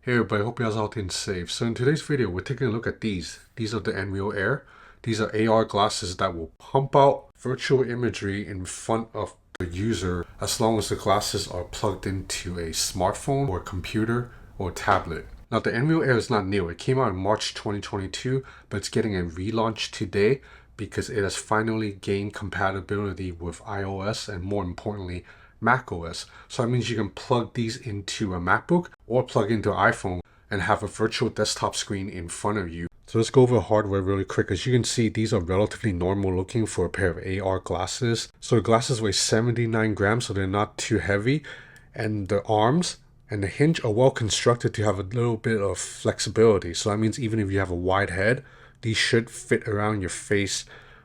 Hey everybody, hope you guys are healthy and safe. So in today's video, we're taking a look at these. These are the nReal Air. These are AR glasses that will pump out virtual imagery in front of the user as long as the glasses are plugged into a smartphone or computer or tablet. Now the nReal Air is not new. It came out in March 2022, but it's getting a relaunch today because it has finally gained compatibility with iOS and more importantly, macOS. So that means you can plug these into a MacBook or plug into an iPhone and have a virtual desktop screen in front of you. So let's go over the hardware really quick. As you can see, these are relatively normal looking for a pair of AR glasses. So the glasses weigh 79 grams, so they're not too heavy. And the arms and the hinge are well constructed to have a little bit of flexibility. So that means even if you have a wide head, these should fit around your face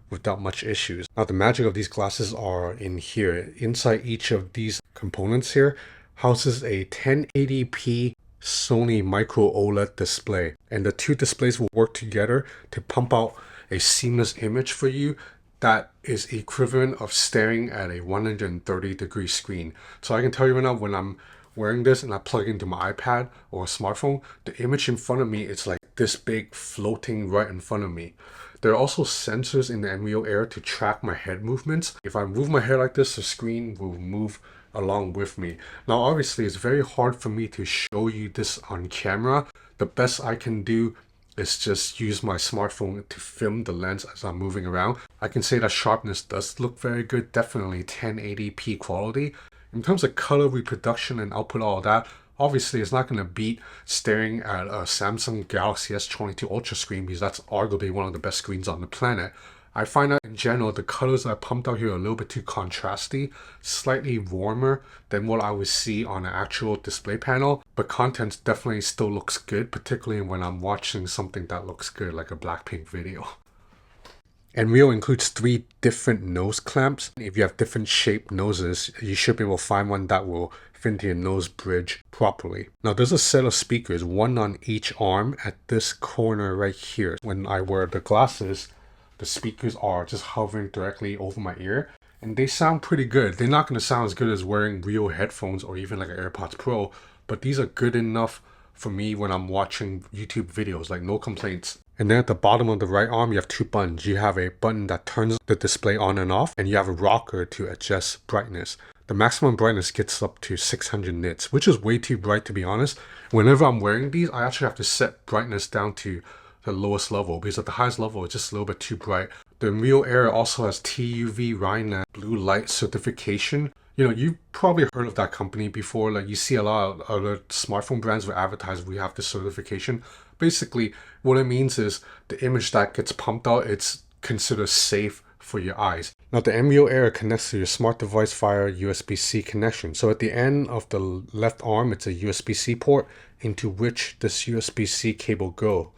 without much issues. Now the magic of these glasses are in here. Inside each of these components here houses a 1080p Sony micro OLED display, and the two displays will work together to pump out a seamless image for you that is equivalent of staring at a 130-degree screen. So I can tell you right now, when I'm wearing this and I plug into my iPad or a smartphone, the image in front of me is like this big floating right in front of me. There are also sensors in the nReal Air to track my head movements. If I move my head like this, the screen will move along with me. Now obviously it's very hard for me to show you this on camera. The best I can do is just use my smartphone to film the lens as I'm moving around. I can say that sharpness does look very good, definitely 1080p quality. In terms of color reproduction and output, all that, obviously it's not going to beat staring at a Samsung Galaxy S22 Ultra screen because that's arguably one of the best screens on the planet. I find that in general, the colors that I pumped out here are a little bit too contrasty, slightly warmer than what I would see on an actual display panel, but content definitely still looks good, particularly when I'm watching something that looks good, like a Blackpink video. nReal includes 3 different nose clamps. If you have different shaped noses, you should be able to find one that will fit into your nose bridge properly. Now there's a set of speakers, one on each arm at this corner right here. When I wear the glasses, the speakers are just hovering directly over my ear and they sound pretty good. They're not going to sound as good as wearing real headphones or even like an AirPods Pro, but these are good enough for me when I'm watching YouTube videos, like no complaints. And then at the bottom of the right arm, you have 2 buttons. You have a button that turns the display on and off, and you have a rocker to adjust brightness. The maximum brightness gets up to 600 nits, which is way too bright to be honest. Whenever I'm wearing these, I actually have to set brightness down to the lowest level because at the highest level, it's just a little bit too bright. The nReal Air also has TUV Rheinland blue light certification. You know, you've probably heard of that company before. Like you see a lot of other smartphone brands where advertise we have this certification. Basically, what it means is the image that gets pumped out, it's considered safe for your eyes. Now the nReal Air connects to your smart device via USB-C connection. So at the end of the left arm, it's a USB-C port into which this USB-C cable go.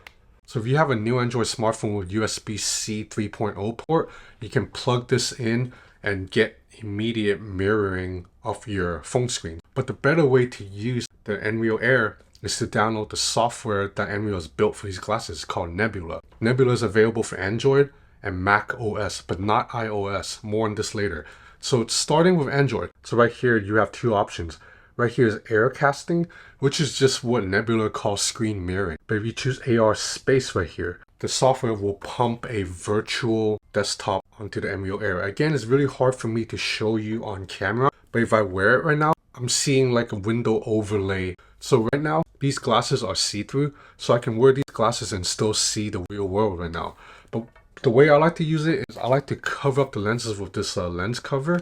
So if you have a new Android smartphone with USB-C 3.0 port, you can plug this in and get immediate mirroring of your phone screen. But the better way to use the nReal Air is to download the software that nReal has built for these glasses called Nebula. Nebula is available for Android and Mac OS, but not iOS. More on this later. So it's starting with Android. So right here you have 2 options. Right here is air casting, which is just what Nebula calls screen mirroring. But if you choose AR space right here, the software will pump a virtual desktop onto the nReal Air. Again, it's really hard for me to show you on camera, but if I wear it right now, I'm seeing like a window overlay. So right now, these glasses are see-through, so I can wear these glasses and still see the real world right now. But the way I like to use it is I like to cover up the lenses with this lens cover.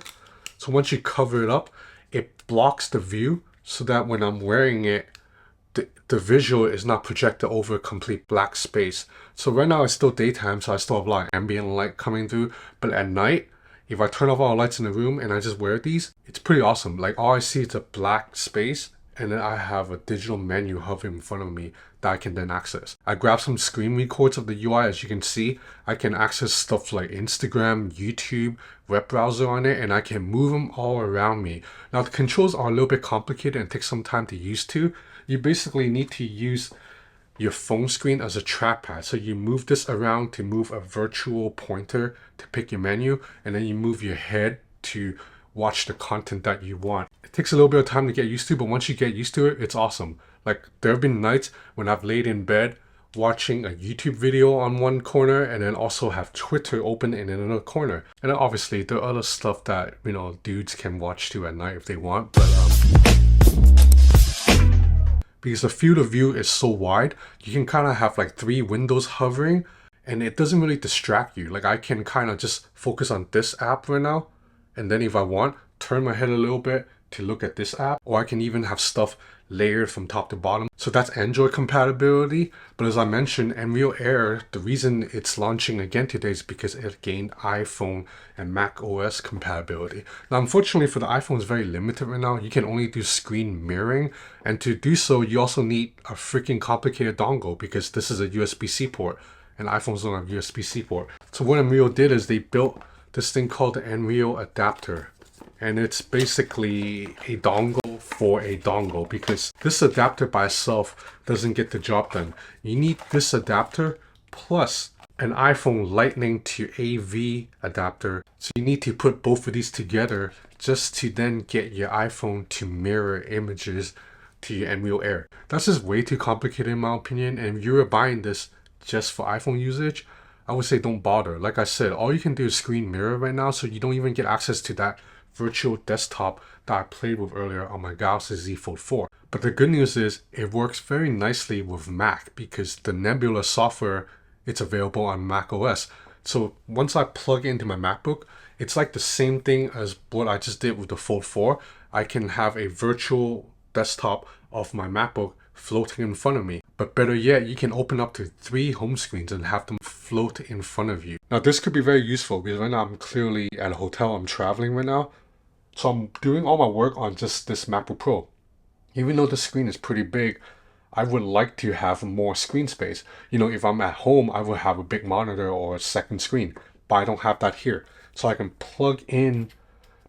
So once you cover it up, it blocks the view so that when I'm wearing it, the visual is not projected over a complete black space. So right now it's still daytime, so I still have a lot of ambient light coming through. But at night, if I turn off all the lights in the room and I just wear these, it's pretty awesome. Like all I see is a black space and then I have a digital menu hovering in front of me that I can then access. I grabbed some screen records of the UI. As you can see, I can access stuff like Instagram, YouTube, web browser on it, and I can move them all around me. Now the controls are a little bit complicated and take some time to use to. You basically need to use your phone screen as a trackpad. So you move this around to move a virtual pointer to pick your menu, and then you move your head to watch the content that you want. It takes a little bit of time to get used to, but once you get used to it, it's awesome. Like there have been nights when I've laid in bed watching a YouTube video on one corner and then also have Twitter open in another corner. And then obviously there are other stuff that, you know, dudes can watch too at night if they want, but because the field of view is so wide, you can kind of have like 3 windows hovering and it doesn't really distract you. Like I can kind of just focus on this app right now, and then if I want, turn my head a little bit to look at this app, or I can even have stuff layered from top to bottom. So that's Android compatibility. But as I mentioned, nReal Air, the reason it's launching again today is because it gained iPhone and Mac OS compatibility. Now, unfortunately for the iPhone, it's very limited right now. You can only do screen mirroring, and to do so, you also need a freaking complicated dongle because this is a USB-C port, and iPhones don't have USB-C port. So what nReal did is they built this thing called the nReal adapter. And it's basically a dongle for a dongle, because this adapter by itself doesn't get the job done. You need this adapter plus an iPhone Lightning to AV adapter. So you need to put both of these together just to then get your iPhone to mirror images to your nReal Air. That's just way too complicated in my opinion. And if you were buying this just for iPhone usage, I would say don't bother. Like I said, all you can do is screen mirror right now, so you don't even get access to that virtual desktop that I played with earlier on my Galaxy Z Fold 4. But the good news is it works very nicely with Mac because the Nebula software, it's available on Mac OS. So once I plug into my MacBook, it's like the same thing as what I just did with the Fold 4. I can have a virtual desktop of my MacBook floating in front of me. But better yet, you can open up to 3 home screens and have them float in front of you. Now this could be very useful because right now I'm clearly at a hotel, I'm traveling right now. So I'm doing all my work on just this MacBook Pro. Even though the screen is pretty big, I would like to have more screen space. You know, if I'm at home, I would have a big monitor or a second screen, but I don't have that here. So I can plug in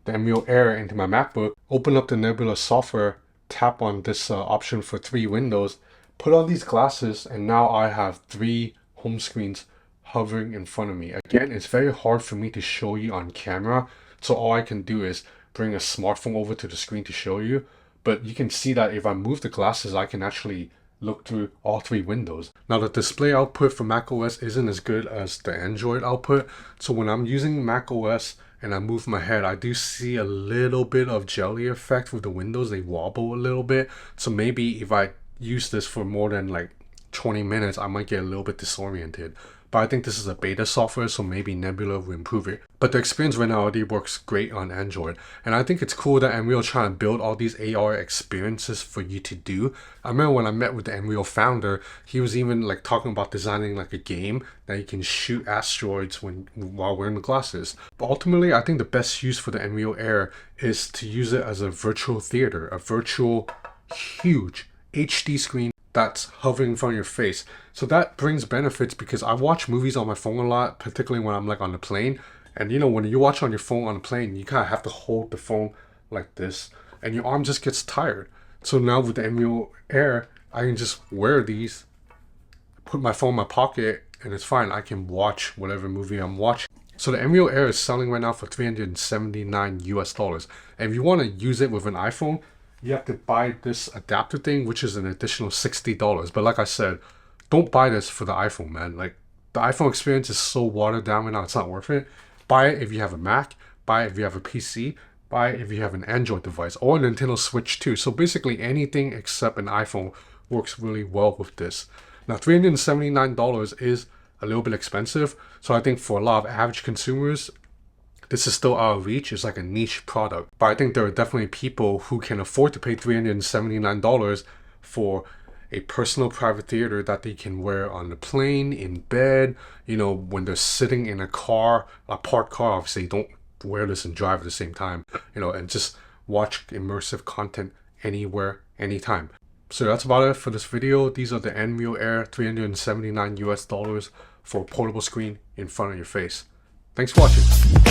the nReal Air into my MacBook, open up the Nebula software, tap on this option for 3 windows, put on these glasses, and now I have 3 home screens hovering in front of me. Again, it's very hard for me to show you on camera, so all I can do is bring a smartphone over to the screen to show you. But you can see that if I move the glasses, I can actually look through all 3 windows. Now the display output for macOS isn't as good as the Android output. So when I'm using macOS and I move my head, I do see a little bit of jelly effect with the windows. They wobble a little bit. So maybe if I use this for more than like 20 minutes, I might get a little bit disoriented. But I think this is a beta software, so maybe Nebula will improve it. But the experience right now already works great on Android. And I think it's cool that nReal trying to build all these AR experiences for you to do. I remember when I met with the nReal founder, he was even like talking about designing like a game that you can shoot asteroids while wearing the glasses. But ultimately, I think the best use for the nReal Air is to use it as a virtual theater, a virtual huge HD screen that's hovering in front of your face. So that brings benefits because I watch movies on my phone a lot, particularly when I'm like on the plane. And you know, when you watch on your phone on a plane, you kind of have to hold the phone like this and your arm just gets tired. So now with the nReal Air, I can just wear these, put my phone in my pocket, and it's fine. I can watch whatever movie I'm watching. So the nReal Air is selling right now for $379 US. And if you want to use it with an iPhone, you have to buy this adapter thing, which is an additional $60. But like I said, don't buy this for the iPhone, man. Like, the iPhone experience is so watered down right now, it's not worth it. Buy it if you have a Mac, buy it if you have a PC, buy it if you have an Android device, or a Nintendo Switch too. So basically anything except an iPhone works really well with this. Now, $379 is a little bit expensive. So I think for a lot of average consumers, this is still out of reach. It's like a niche product. But I think there are definitely people who can afford to pay $379 for a personal private theater that they can wear on the plane, in bed, you know, when they're sitting in a car, a parked car. Obviously, don't wear this and drive at the same time, you know, and just watch immersive content anywhere, anytime. So that's about it for this video. These are the nReal Air, $379 US for a portable screen in front of your face. Thanks for watching.